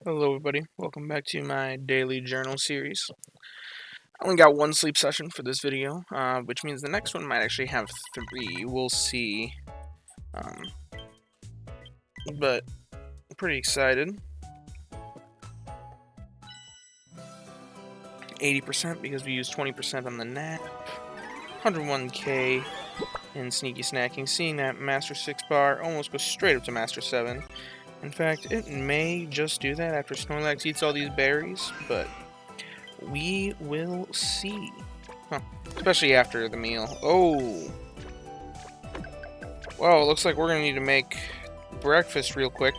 Hello everybody, welcome back to my daily journal series. I only got one sleep session for this video, which means the next one might actually have 3, we'll see. But I'm pretty excited. 80% because we used 20% on the nap. 101k in sneaky snacking, seeing that Master 6 bar almost goes straight up to Master 7. In fact, it may just do that after Snorlax eats all these berries, but we will see. Especially after the meal. Oh! Well, it looks like we're gonna need to make breakfast real quick.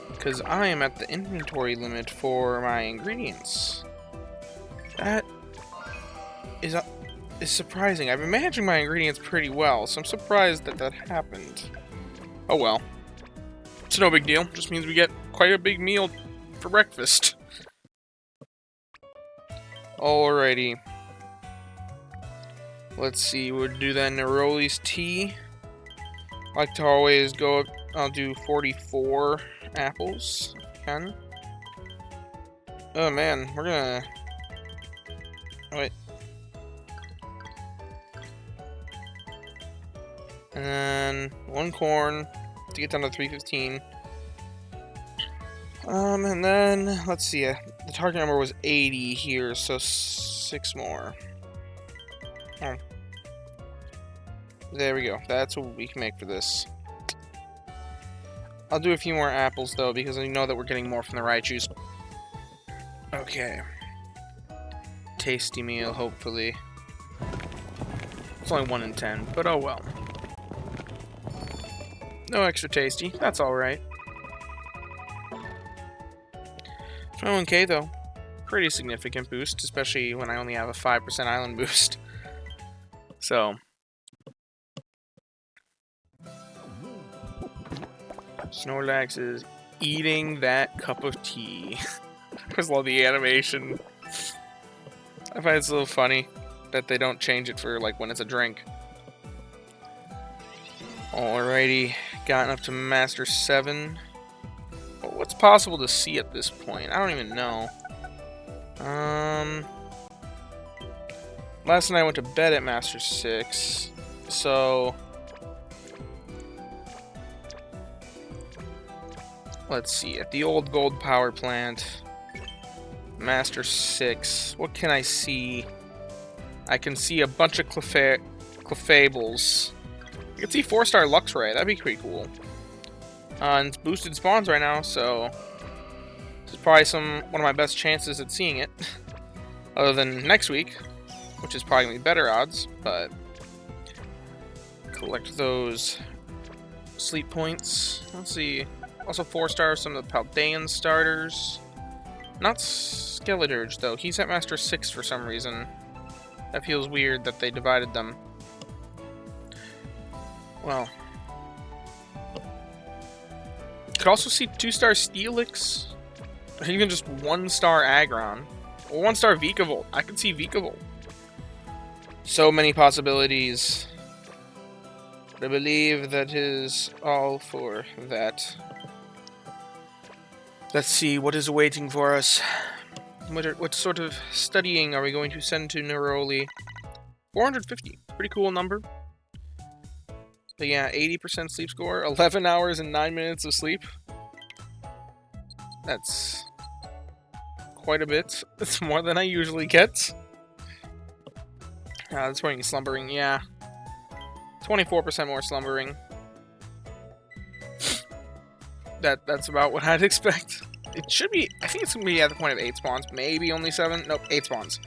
Because I am at the inventory limit for my ingredients. That is surprising. I've been managing my ingredients pretty well, so I'm surprised that that happened. Oh well. It's no big deal. Just means we get quite a big meal for breakfast. Alrighty. Let's see. We'll do that Neroli's tea. I like to always go up. I'll do 44 apples. If I can. Oh man, we're gonna. Oh, wait. And then 1 corn to get down to 315. And then let's see. The target number was 80 here, so 6 more. Oh. There we go. That's what we can make for this. I'll do a few more apples though, because I know that we're getting more from the Raichus. Okay. Tasty meal, hopefully. It's only 1 in 10, but oh well. No extra tasty. That's alright. 21k though. Pretty significant boost, especially when I only have a 5% island boost. So. Snorlax is eating that cup of tea. I just love the animation. I find it's a little funny that they don't change it for like when it's a drink. Alrighty, gotten up to Master 7. What's possible to see at this point? I don't even know. Last night I went to bed at Master 6, so let's see. At the old gold power plant, Master 6. What can I see? I can see a bunch of Clefables. I can see 4-star Luxray. That'd be pretty cool. And it's boosted spawns right now, so this is probably one of my best chances at seeing it. Other than next week, which is probably gonna be better odds. But collect those sleep points. Let's see. Also 4-star some of the Paldean starters. Not Skeledirge though. He's at Master 6 for some reason. That feels weird that they divided them. Well. Could also see 2-star Steelix. Or even just 1-star Aggron. Or 1-star Vikavolt. I could see Vikavolt. So many possibilities. But I believe that is all for that. Let's see what is awaiting for us. What sort of studying are we going to send to Neroli? 450. Pretty cool number. But yeah, 80% sleep score. 11 hours and 9 minutes of sleep. That's quite a bit. That's more than I usually get. That's morning slumbering, yeah. 24% more slumbering. That's about what I'd expect. It should be, I think it's going to be at the point of 8 spawns. Maybe only 7? Nope, 8 spawns.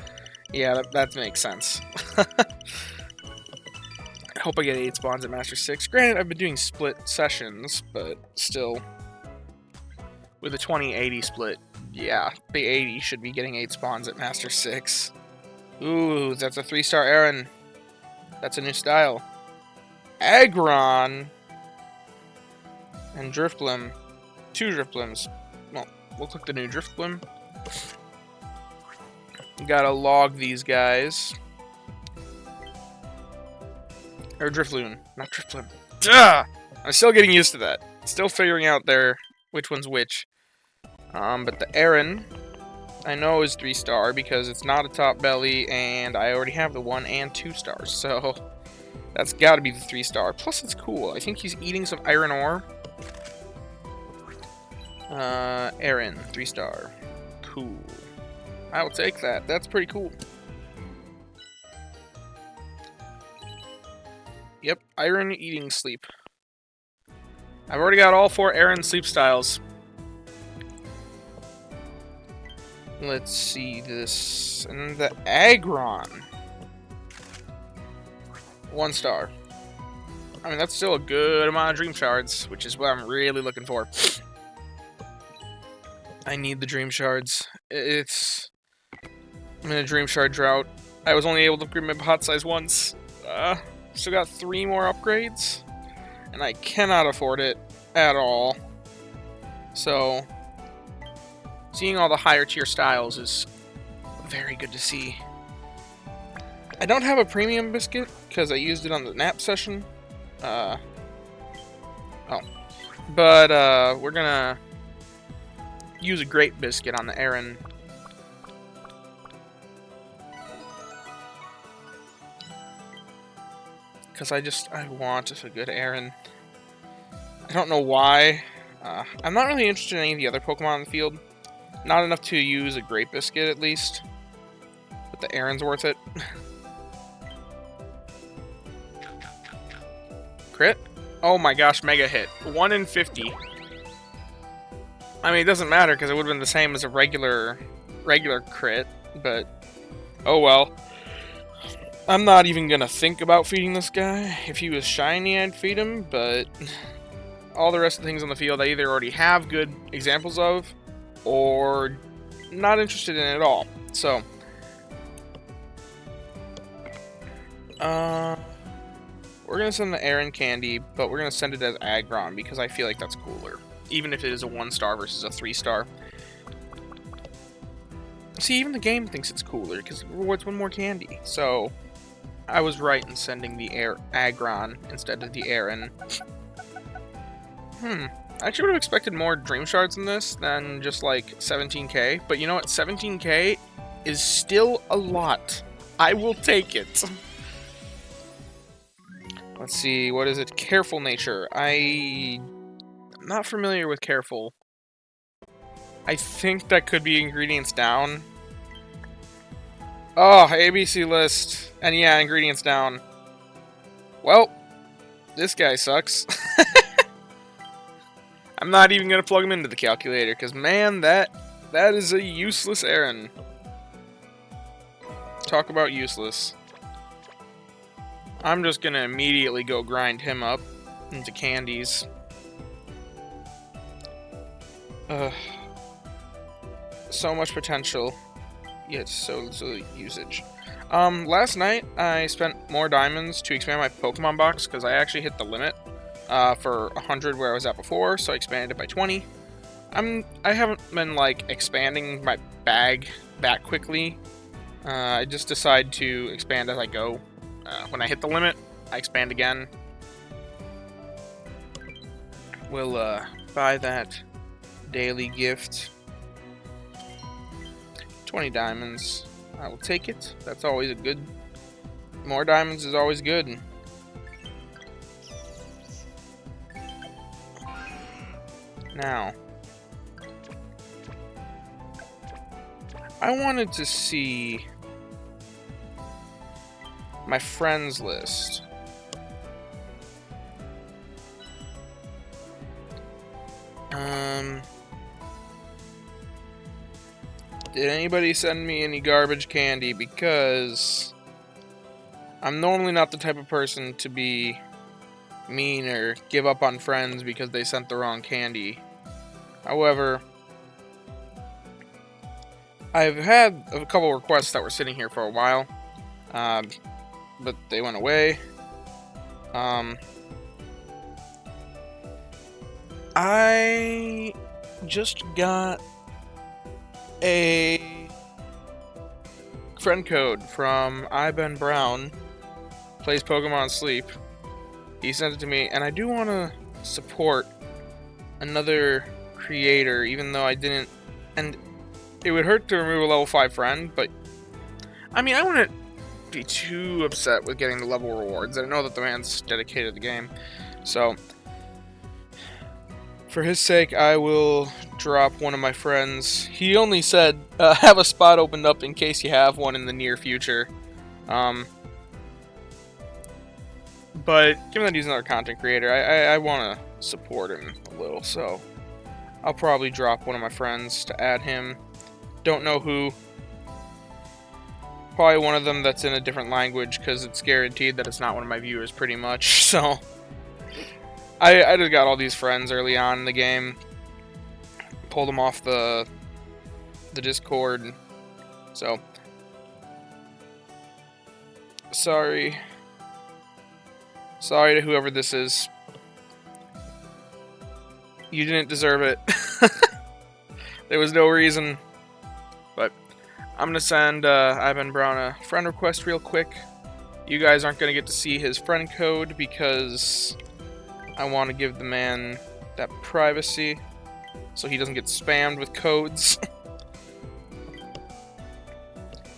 Yeah, that makes sense. I hope I get 8 spawns at Master 6. Granted, I've been doing split sessions, but still. With a 20-80 split, yeah, the 80 should be getting 8 spawns at Master 6. Ooh, that's a 3-star Aaron. That's a new style. Aggron! And Drifblim. 2 Drifblims. Well, we'll click the new Drifblim. Gotta log these guys. Or Drifloon, not Drifblim. Duh! I'm still getting used to that. Still figuring out which one's which. But the Aaron, I know is 3-star because it's not a top belly, and I already have the 1 and 2 stars, so that's got to be the 3-star. Plus, it's cool. I think he's eating some iron ore. Aaron, 3-star. Cool. I will take that. That's pretty cool. Yep, iron, eating, sleep. I've already got all 4 Aaron sleep styles. Let's see this. And the Agron. 1 star. I mean, that's still a good amount of dream shards, which is what I'm really looking for. I need the dream shards. I'm in a dream shard drought. I was only able to upgrade my hot size once. Still got 3 more upgrades, and I cannot afford it at all. So, seeing all the higher tier styles is very good to see. I don't have a premium biscuit because I used it on the nap session. But we're gonna use a great biscuit on the Aaron. Because I want a good Aaron. I don't know why. I'm not really interested in any of the other Pokemon in the field. Not enough to use a great biscuit, at least. But the Aaron's worth it. Crit? Oh my gosh, mega hit. 1 in 50. I mean, it doesn't matter, because it would have been the same as a regular crit, but oh well. I'm not even gonna think about feeding this guy. If he was shiny, I'd feed him, but all the rest of the things on the field I either already have good examples of, or not interested in at all. So, we're gonna send the Aaron candy, but we're gonna send it as Aggron, because I feel like that's cooler. Even if it is a 1-star versus a 3-star. See, even the game thinks it's cooler, because it rewards 1 more candy, so I was right in sending the Aggron instead of the Aaron. I actually would have expected more Dream Shards in this than just like 17k, but you know what? 17k is still a lot. I will take it. Let's see, what is it? Careful Nature. I'm not familiar with Careful. I think that could be ingredients down. Oh, ABC list. And yeah, ingredients down. Well, this guy sucks. I'm not even going to plug him into the calculator, because man, that is a useless Aaron. Talk about useless. I'm just going to immediately go grind him up into candies. So much potential, yet so little usage. Last night I spent more diamonds to expand my Pokemon box because I actually hit the limit for 100 where I was at before, so I expanded it by 20. I haven't been like expanding my bag that quickly. I just decide to expand as I go. When I hit the limit, I expand again. We'll buy that daily gift. 20 diamonds. I will take it. That's always a good... More diamonds is always good. Now, I wanted to see my friends list. Did anybody send me any garbage candy? Because I'm normally not the type of person to be mean or give up on friends because they sent the wrong candy. However, I've had a couple requests that were sitting here for a while, but they went away. I just got a friend code from iBen Brown, plays Pokemon Sleep. He sent it to me, and I do want to support another creator, even though I didn't. And it would hurt to remove a level 5 friend, but I mean, I wouldn't be too upset with getting the level rewards. I know that the man's dedicated to the game, so for his sake, I will drop one of my friends. He only said, have a spot opened up in case you have one in the near future. But given that he's another content creator, I want to support him a little, so I'll probably drop one of my friends to add him. Don't know who. Probably one of them that's in a different language, because it's guaranteed that it's not one of my viewers, pretty much. So I just got all these friends early on in the game, pulled them off the Discord, so sorry to whoever this is. You didn't deserve it. There was no reason. But I'm going to send Ivan Brown a friend request real quick. You guys aren't going to get to see his friend code because I want to give the man that privacy so he doesn't get spammed with codes.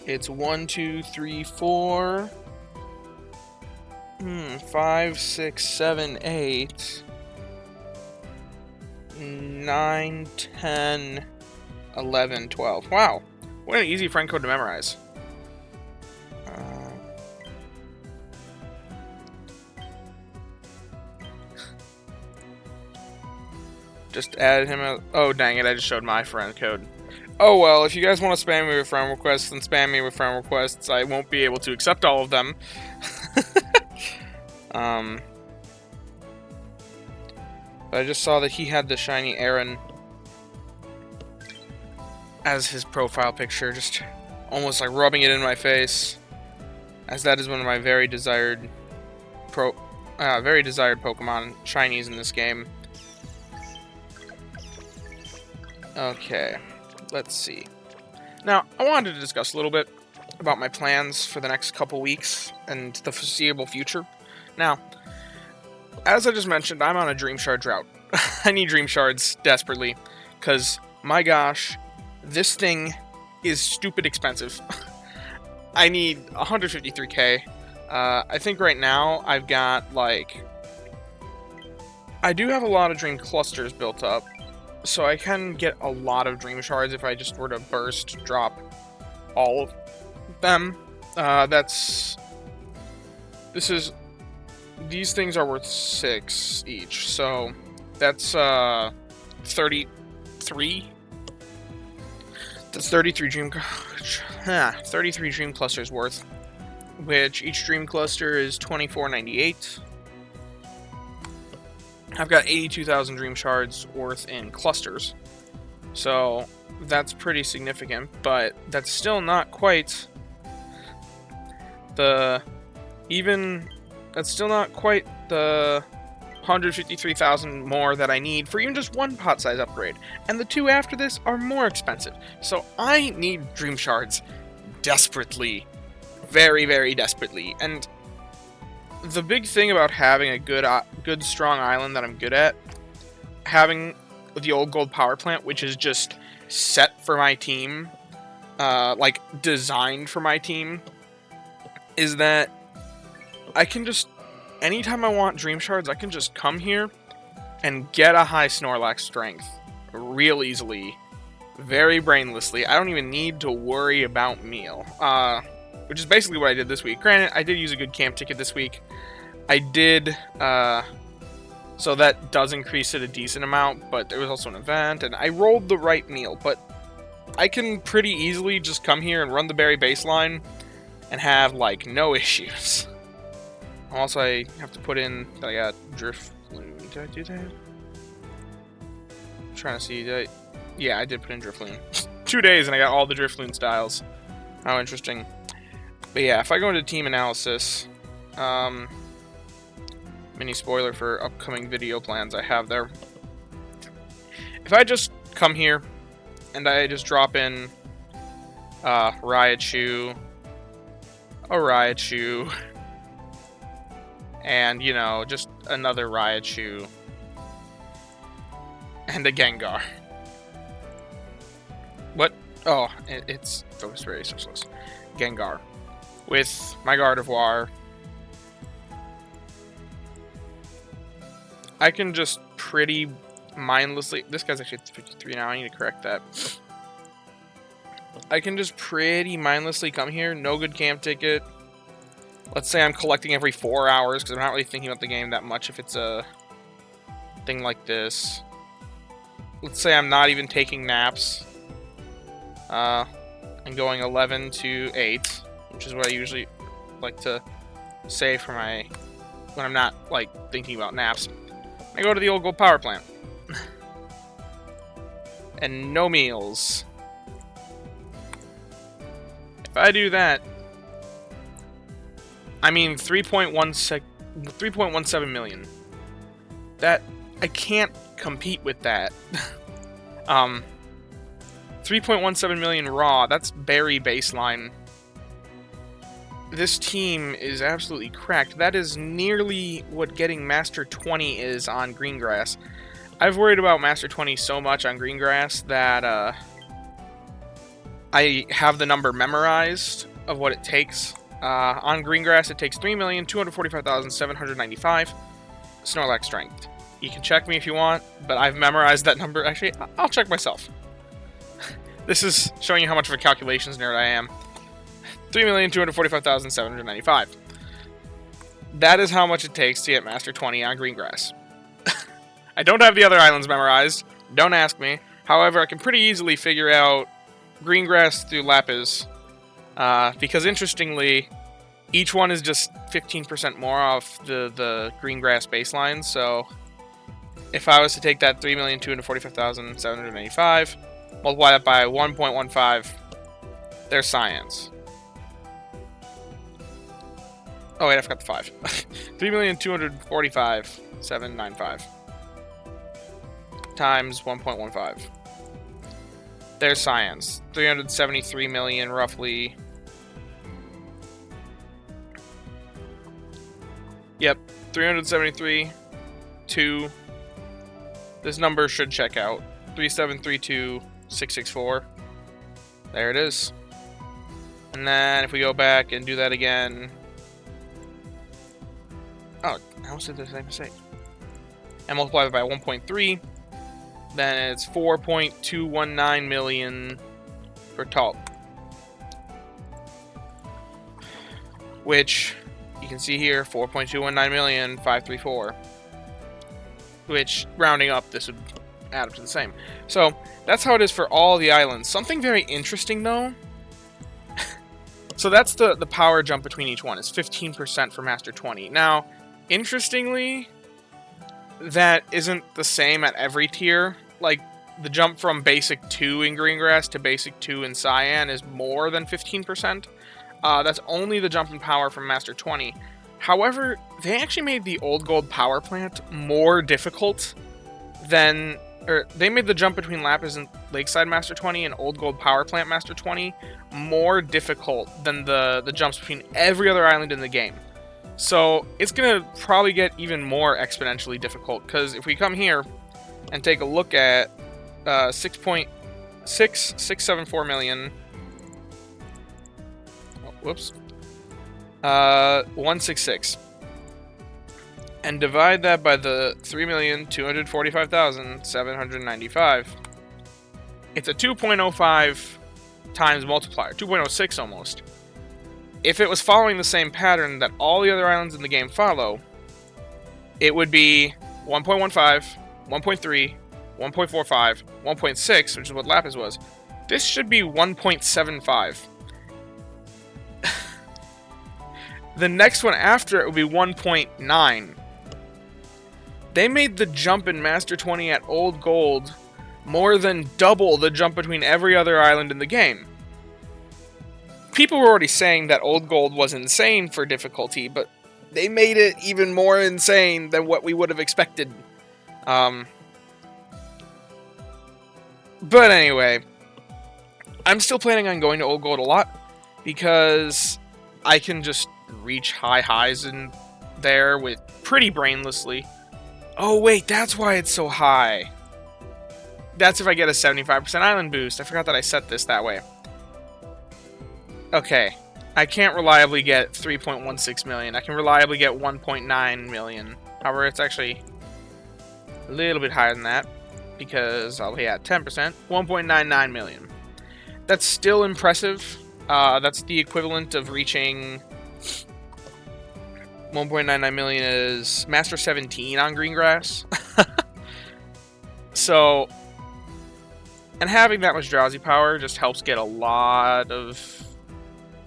It's 1, 2, 3, 4... 5, 6, 7, 8, 9, 10, 11, 12. Wow, what an easy friend code to memorize. Just added him out. Oh, dang it, I just showed my friend code. Oh well, if you guys want to spam me with friend requests, then spam me with friend requests. I won't be able to accept all of them. But I just saw that he had the shiny Aaron as his profile picture, just almost like rubbing it in my face, as that is one of my very desired Pokemon shinies in this game. Okay, let's see. Now, I wanted to discuss a little bit about my plans for the next couple weeks and the foreseeable future. Now, as I just mentioned, I'm on a Dream Shard drought. I need Dream Shards desperately, because, my gosh, this thing is stupid expensive. I need 153k. I think right now I've got, like... I do have a lot of Dream Clusters built up, so I can get a lot of Dream Shards if I just were to burst drop all of them. These things are worth 6 each, so that's 33. That's 33 Dream Clusters worth, which each Dream Cluster is $24.98. I've got 82,000 Dream Shards worth in clusters, so that's pretty significant, but that's still not quite the 153,000 more that I need for even just one pot size upgrade, and the 2 after this are more expensive. So I need Dream Shards desperately, very, very desperately. And the big thing about having a good strong island that I'm good at, having the old gold power plant, which is just set for my team, like designed for my team, is that I can just, anytime I want Dream Shards, I can just come here and get a high Snorlax strength real easily, very brainlessly. I don't even need to worry about meal, which is basically what I did this week. Granted, I did use a good camp ticket this week. I did, so that does increase it a decent amount, but there was also an event, and I rolled the right meal, but I can pretty easily just come here and run the berry baseline and have, like, no issues. Also, I have to put in that I got Drifloon. Did I do that? I'm trying to see. Yeah, I did put in Drifloon. 2 days and I got all the Drifloon styles. How interesting. But yeah, if I go into team analysis, mini spoiler for upcoming video plans I have there. If I just come here and I just drop in Raichu, a Raichu, and, you know, just another Raichu, And a Gengar. What? Oh, it's Focus Very Socialist. Gengar. With my Gardevoir. I can just pretty mindlessly... This guy's actually 53 now, I need to correct that. I can just pretty mindlessly come here, no good camp ticket. Let's say I'm collecting every 4 hours, because I'm not really thinking about the game that much if it's a thing like this. Let's say I'm not even taking naps. I'm going 11 to 8, which is what I usually like to say for my... when I'm not, like, thinking about naps. I go to the Old Gold Power Plant. And no meals. If I do that... I mean, 3.17 million. That... I can't compete with that. 3.17 million raw, that's very baseline. This team is absolutely cracked. That is nearly what getting Master 20 is on Greengrass. I've worried about Master 20 so much on Greengrass that I have the number memorized of what it takes. On Greengrass, it takes 3,245,795 Snorlax strength. You can check me if you want, but I've memorized that number. Actually, I'll check myself. This is showing you how much of a calculations nerd I am. 3,245,795. That is how much it takes to get Master 20 on Greengrass. I don't have the other islands memorized. Don't ask me. However, I can pretty easily figure out Greengrass through Lapis. Because interestingly, each one is just 15% more off the Greengrass baseline. So if I was to take that 3,245,795, multiply that by 1.15, there's science. Oh wait, I forgot the 5. 3,245,795 times 1.15. There's science. 373 million, roughly. Yep, 373, 2. This number should check out. 3,732,664. There it is. And then if we go back and do that again... Oh, I almost did the same mistake. And multiply it by 1.3, then it's 4.219 million for Talt. Which, you can see here, 4.219 million, 534. Which, rounding up, this would add up to the same. So, that's how it is for all the islands. Something very interesting, though. So that's the power jump between each one. It's 15% for Master 20. Now, interestingly, that isn't the same at every tier. Like, the jump from Basic 2 in Greengrass to Basic 2 in Cyan is more than 15%. That's only the jump in power from Master 20. However, they actually made the Old Gold Power Plant more difficult than... Or, they made the jump between Lapis and Lakeside Master 20 and Old Gold Power Plant Master 20 more difficult than the jumps between every other island in the game. So, it's going to probably get even more exponentially difficult, because if we come here and take a look at 6.6674 million... Oh, whoops. 166. And divide that by the 3,245,795. It's a 2.05 times multiplier, 2.06 almost. If it was following the same pattern that all the other islands in the game follow, it would be 1.15, 1.3, 1.45, 1.6, which is what Lapis was. This should be 1.75. The next one after it would be 1.9. They made the jump in Master 20 at Old Gold more than double the jump between every other island in the game. People were already saying that Old Gold was insane for difficulty, but they made it even more insane than what we would have expected. But anyway, I'm still planning on going to Old Gold a lot, because I can just reach high highs in there with pretty brainlessly. Oh wait, that's why it's so high. That's if I get a 75% island boost. I forgot that I set this that way. Okay. I can't reliably get 3.16 million. I can reliably get 1.9 million. However, it's actually a little bit higher than that because I'll be at 10%. 1.99 million. That's still impressive. That's the equivalent of reaching 1.99 million is Master 17 on green grass. So, and having that much drowsy power just helps get a lot of,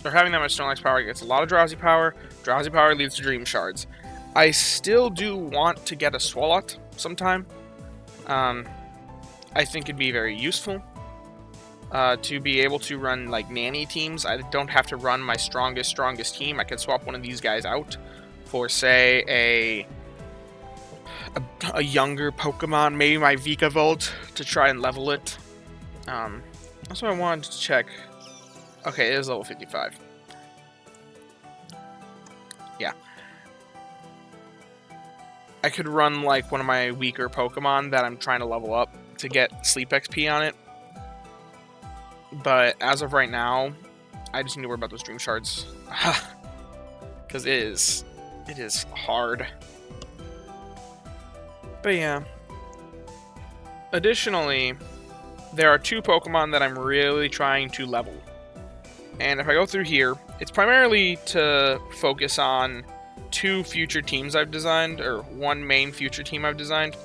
or having that much Snorlax power gets a lot of drowsy power. Drowsy power leads to dream shards. I still do want to get a Swalot sometime. I think it'd be very useful to be able to run like nanny teams. I don't have to run my strongest team. I can swap one of these guys out for, say, a younger Pokemon, maybe my Vikavolt, to try and level it. That's what I wanted to check. Okay, it is level 55. Yeah. I could run like one of my weaker Pokemon that I'm trying to level up to get Sleep XP on it. But as of right now, I just need to worry about those Dream Shards. Because it is hard. But yeah. Additionally, there are two Pokemon that I'm really trying to level. And if I go through here, it's primarily to focus on two future teams I've designed, or one main future team I've designed.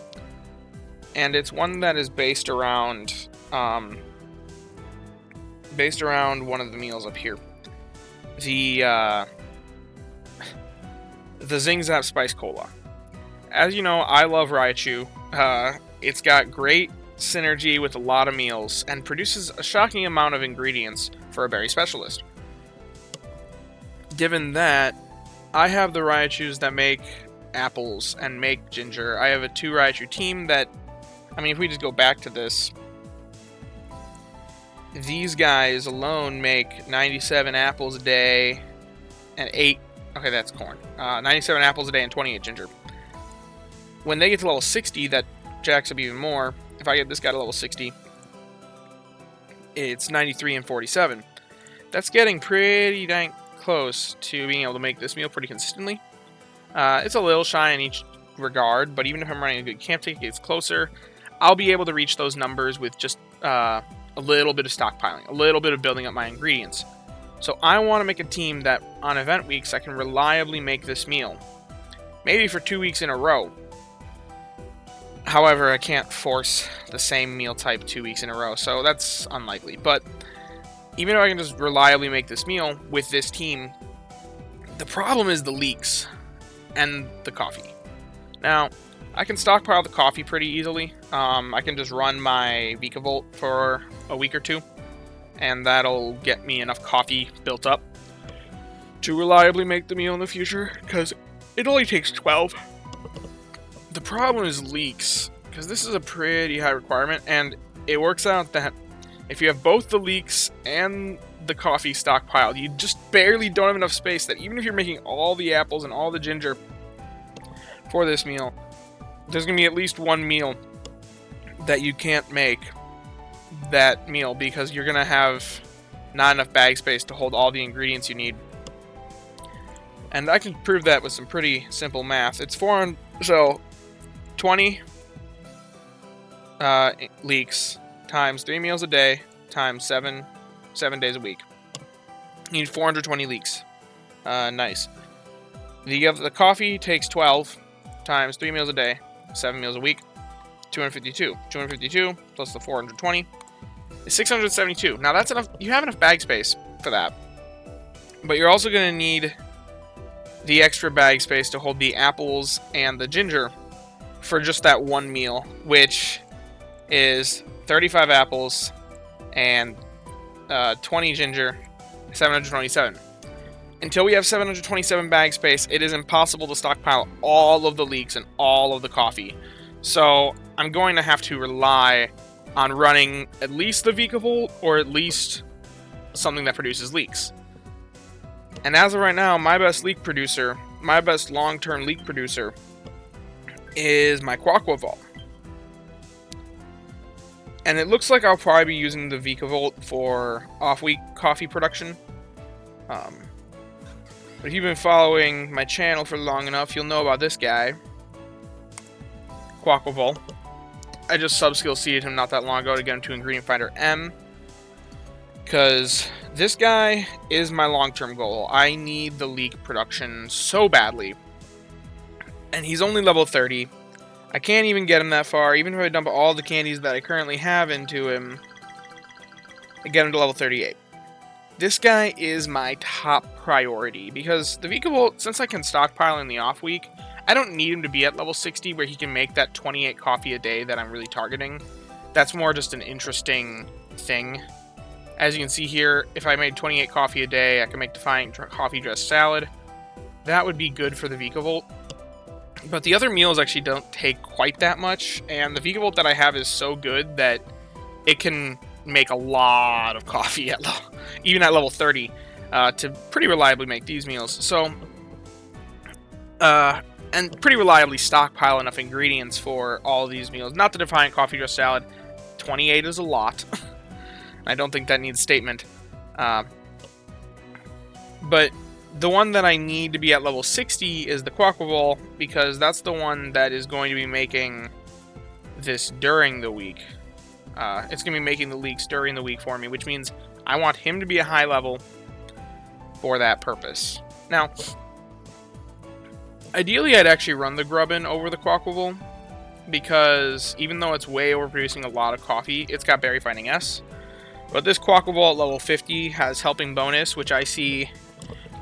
And it's one that is based around one of the meals up here. The Zing Zap Spice Cola. As you know, I love Raichu. It's got great synergy with a lot of meals and produces a shocking amount of ingredients for a berry specialist. Given that, I have the Raichus that make apples and make ginger. I have a 2 Raichu team that, I mean, if we just go back to this, these guys alone make 97 apples a day and 8, okay, that's corn. 97 apples a day and 28 ginger. When they get to level 60, that jacks up even more. If I get this guy to level 60, it's 93 and 47. That's getting pretty dang close to being able to make this meal pretty consistently. It's a little shy in each regard, but even if I'm running a good camp ticket, it's closer. I'll be able to reach those numbers with just a little bit of stockpiling, a little bit of building up my ingredients. So I want to make a team that on event weeks I can reliably make this meal. Maybe for 2 weeks in a row. However, I can't force the same meal type 2 weeks in a row, so that's unlikely. But even if I can just reliably make this meal with this team, the problem is the leaks and the coffee. Now, I can stockpile the coffee pretty easily. I can just run my Vikavolt for a week or two, and that'll get me enough coffee built up to reliably make the meal in the future, because it only takes 12. The problem is leaks, because this is a pretty high requirement, and it works out that if you have both the leaks and the coffee stockpiled, you just barely don't have enough space that even if you're making all the apples and all the ginger for this meal, there's going to be at least one meal that you can't make that meal because you're going to have not enough bag space to hold all the ingredients you need. And I can prove that with some pretty simple math. It's 400, so 20 leeks times 3 meals a day times 7 days a week. You need 420 leeks. Nice. The coffee takes 12 times 3 meals a day, 7 meals a week, 252. 252 plus the 420 is 672. Now that's enough. You have enough bag space for that. But you're also going to need the extra bag space to hold the apples and the ginger for just that one meal, which is 35 apples and 20 ginger, 727. Until we have 727 bag space, it is impossible to stockpile all of the leeks and all of the coffee. So I'm going to have to rely on running at least the Vikavolt or at least something that produces leeks. And as of right now, my best leek producer, my best long-term leek producer is my Quaquaval. And it looks like I'll probably be using the Vikavolt for off-week coffee production. But if you've been following my channel for long enough, you'll know about this guy, Quacklevolt. I just sub-skill seeded him not that long ago to get him to Ingredient Finder M. Because this guy is my long-term goal. I need the leek production so badly. And he's only level 30. I can't even get him that far. Even if I dump all the candies that I currently have into him, I get him to level 38. This guy is my top priority. Because the Vikavolt, since I can stockpile in the off week, I don't need him to be at level 60 where he can make that 28 coffee a day that I'm really targeting. That's more just an interesting thing. As you can see here, if I made 28 coffee a day, I can make Defiant Coffee Dressed Salad. That would be good for the Vikavolt. But the other meals actually don't take quite that much, and the Vikavolt that I have is so good that it can make a lot of coffee, even at level 30, to pretty reliably make these meals. So, and pretty reliably stockpile enough ingredients for all of these meals. Not the Defiant Coffee Dressed Salad. 28 is a lot. I don't think that needs statement. But the one that I need to be at level 60 is the Quacklevolt, because that's the one that is going to be making this during the week. It's going to be making the leaks during the week for me, which means I want him to be a high level for that purpose. Now, ideally I'd actually run the Grubbin over the Quacklevolt, because even though it's way overproducing a lot of coffee, it's got Berry Finding S. But this Quacklevolt at level 50 has Helping Bonus, which I see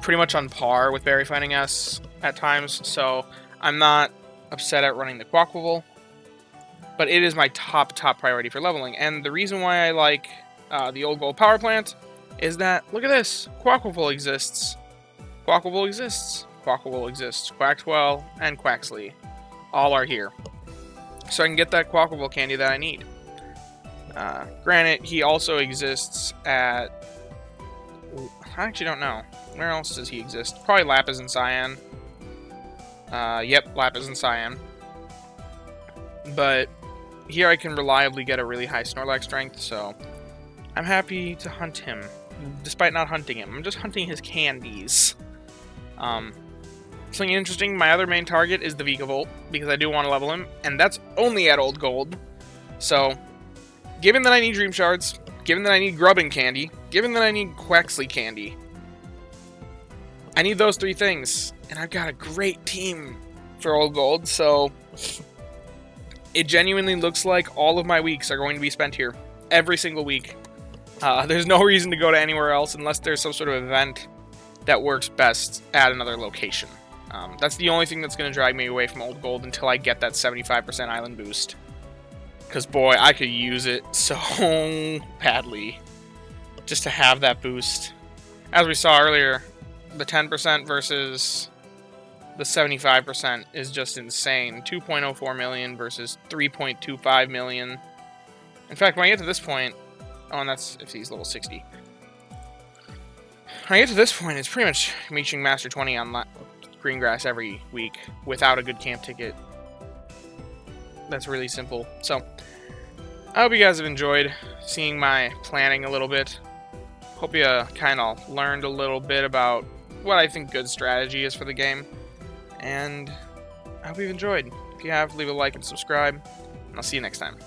pretty much on par with Berry Finding S at times, so I'm not upset at running the Quacklevolt, but it is my top priority for leveling. And the reason why I like the Old Gold Power Plant is that, look at this, Quacklevolt exists, Quacklevolt exists, Quacklevolt exists, Quaxwell and Quaxley all are here, so I can get that Quacklevolt candy that I need. Granted, he also exists at, I actually don't know. Where else does he exist? Probably Lapis and Cyan. Yep, Lapis and Cyan. But here I can reliably get a really high Snorlax strength, so I'm happy to hunt him. Despite not hunting him, I'm just hunting his candies. Something interesting, my other main target is the Vikavolt, because I do want to level him, and that's only at Old Gold. So, given that I need Dream Shards, given that I need Grubbin candy, given that I need Quaxley candy, I need those three things, and I've got a great team for Old Gold, so it genuinely looks like all of my weeks are going to be spent here. Every single week. There's no reason to go to anywhere else unless there's some sort of event that works best at another location. That's the only thing that's going to drag me away from Old Gold until I get that 75% island boost. Because, boy, I could use it so badly just to have that boost. As we saw earlier, the 10% versus the 75% is just insane. 2.04 million versus 3.25 million. In fact, when I get to this point... Oh, and that's if he's level 60. When I get to this point, it's pretty much reaching Master 20 on Greengrass every week without a good camp ticket. That's really simple. So, I hope you guys have enjoyed seeing my planning a little bit. Hope you kind of learned a little bit about what I think good strategy is for the game. And I hope you've enjoyed. If you have, leave a like and subscribe. And I'll see you next time.